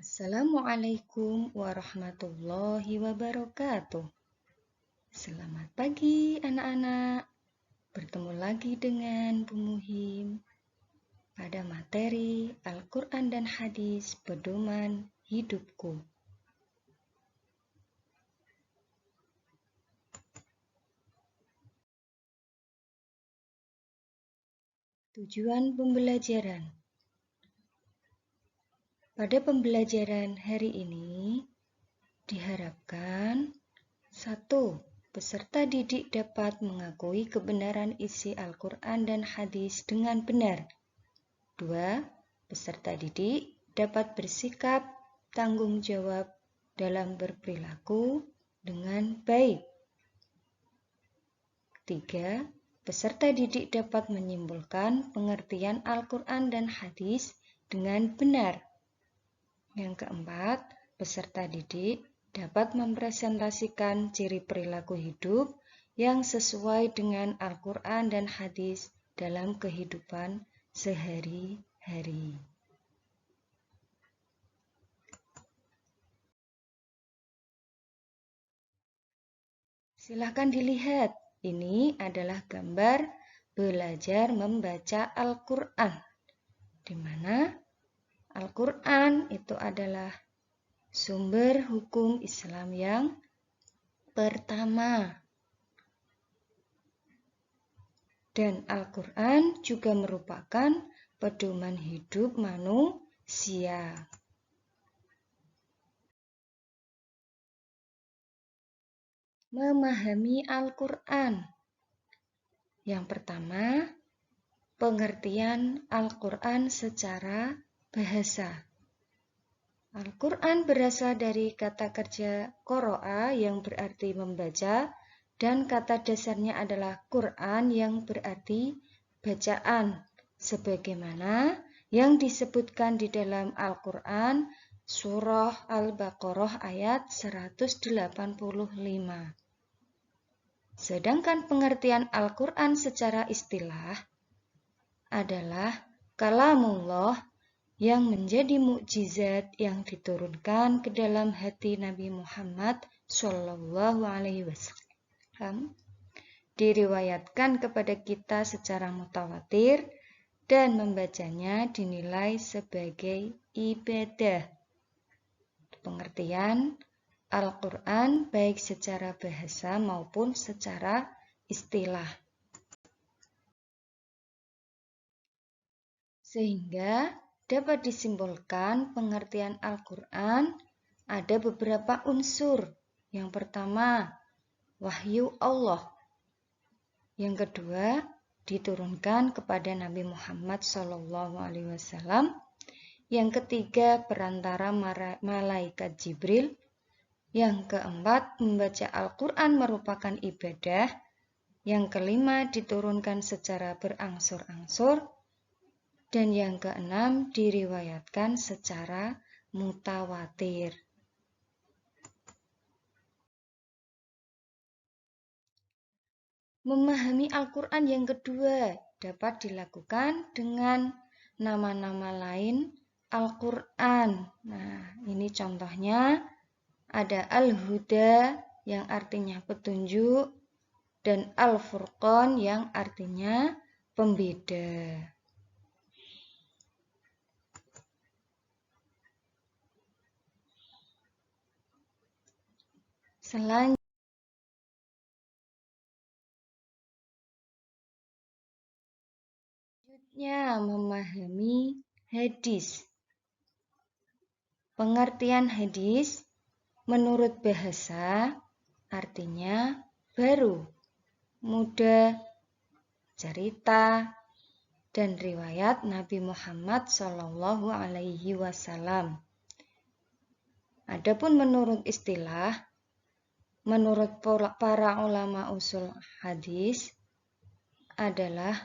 Assalamualaikum warahmatullahi wabarakatuh. Selamat pagi anak-anak. Bertemu lagi dengan Bu Muhim pada materi Al-Quran dan Hadis Pedoman Hidupku. Tujuan pembelajaran. Pada pembelajaran hari ini diharapkan 1. Peserta didik dapat mengakui kebenaran isi Al-Quran dan Hadis dengan benar. 2. Peserta didik dapat bersikap tanggung jawab dalam berperilaku dengan baik. 3. Peserta didik dapat menyimpulkan pengertian Al-Quran dan Hadis dengan benar. Yang keempat, peserta didik dapat mempresentasikan ciri perilaku hidup yang sesuai dengan Al-Quran dan Hadis dalam kehidupan sehari-hari. Silahkan dilihat, ini adalah gambar belajar membaca Al-Quran, di mana Al-Quran itu adalah sumber hukum Islam yang pertama. Dan Al-Quran juga merupakan pedoman hidup manusia. Memahami Al-Quran. Yang pertama, pengertian Al-Quran secara bahasa. Al-Quran berasal dari kata kerja qoro'a yang berarti membaca dan kata dasarnya adalah Quran yang berarti bacaan, sebagaimana yang disebutkan di dalam Al-Quran Surah Al-Baqarah ayat 185. Sedangkan pengertian Al-Quran secara istilah adalah kalamullah yang menjadi mukjizat yang diturunkan ke dalam hati Nabi Muhammad SAW, diriwayatkan kepada kita secara mutawatir dan membacanya dinilai sebagai ibadah. Pengertian Al-Quran baik secara bahasa maupun secara istilah. Sehingga dapat disimpulkan pengertian Al-Quran ada beberapa unsur. Yang pertama, wahyu Allah. Yang kedua, diturunkan kepada Nabi Muhammad SAW. Yang ketiga, perantara malaikat Jibril. Yang keempat, membaca Al-Quran merupakan ibadah. Yang kelima, diturunkan secara berangsur-angsur. Dan yang keenam, diriwayatkan secara mutawatir. Memahami Al-Quran yang kedua dapat dilakukan dengan nama-nama lain Al-Quran. Nah, ini contohnya ada Al-Huda yang artinya petunjuk dan Al-Furqan yang artinya pembeda. Selanjutnya, memahami hadis. Pengertian hadis menurut bahasa artinya baru, mudah, cerita, dan riwayat Nabi Muhammad SAW. Adapun menurut istilah, menurut para ulama usul hadis adalah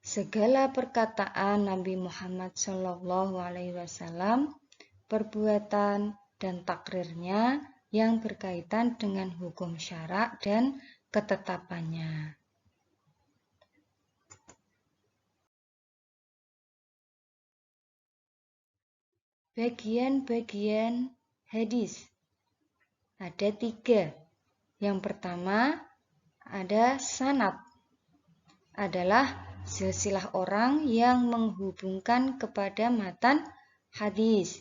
segala perkataan Nabi Muhammad SAW, perbuatan dan takrirnya yang berkaitan dengan hukum syara dan ketetapannya. bagian-bagian hadis. Ada 3. Yang pertama ada sanad. Adalah silsilah orang yang menghubungkan kepada matan hadis.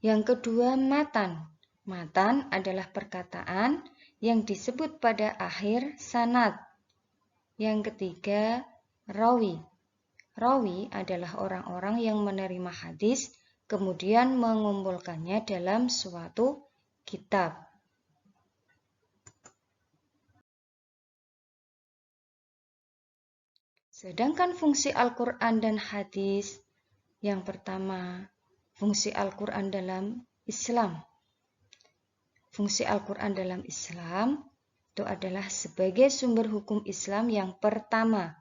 Yang kedua matan. Matan adalah perkataan yang disebut pada akhir sanad. Yang ketiga rawi. Rawi adalah orang-orang yang menerima hadis kemudian mengumpulkannya dalam suatu kitab. Sedangkan fungsi Al-Quran dan hadis, yang pertama, fungsi Al-Quran dalam Islam. Fungsi Al-Quran dalam Islam itu adalah sebagai sumber hukum Islam yang pertama.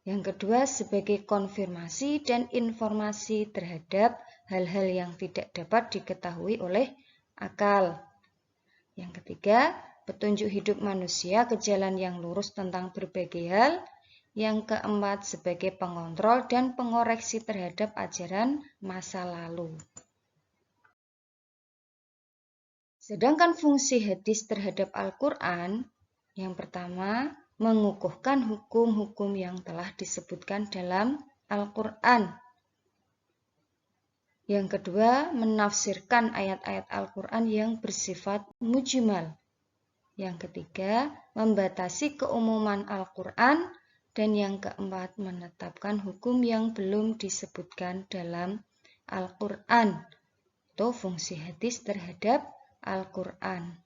Yang kedua, sebagai konfirmasi dan informasi terhadap hal-hal yang tidak dapat diketahui oleh akal. Yang ketiga, petunjuk hidup manusia ke jalan yang lurus tentang berbagai hal. Yang keempat, sebagai pengontrol dan pengoreksi terhadap ajaran masa lalu. Sedangkan fungsi hadis terhadap Al-Quran, yang pertama, mengukuhkan hukum-hukum yang telah disebutkan dalam Al-Quran. Yang kedua, menafsirkan ayat-ayat Al-Quran yang bersifat mujmal. Yang ketiga, membatasi keumuman Al-Quran. Dan yang keempat, menetapkan hukum yang belum disebutkan dalam Al-Quran. Itu fungsi hadis terhadap Al-Quran.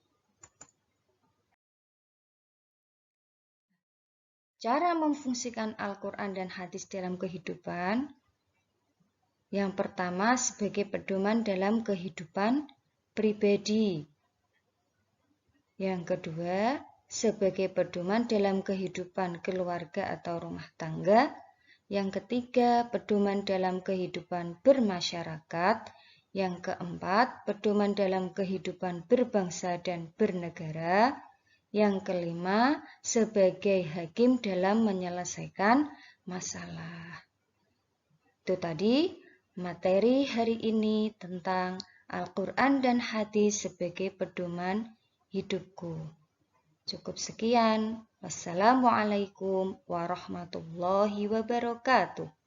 Cara memfungsikan Al-Quran dan hadis dalam kehidupan. Yang pertama, sebagai pedoman dalam kehidupan pribadi. Yang kedua, sebagai pedoman dalam kehidupan keluarga atau rumah tangga. Yang ketiga, pedoman dalam kehidupan bermasyarakat. Yang keempat, pedoman dalam kehidupan berbangsa dan bernegara. Yang kelima, sebagai hakim dalam menyelesaikan masalah. Itu tadi materi hari ini tentang Al-Quran dan hadis sebagai pedoman hidupku. Cukup sekian. Wassalamualaikum warahmatullahi wabarakatuh.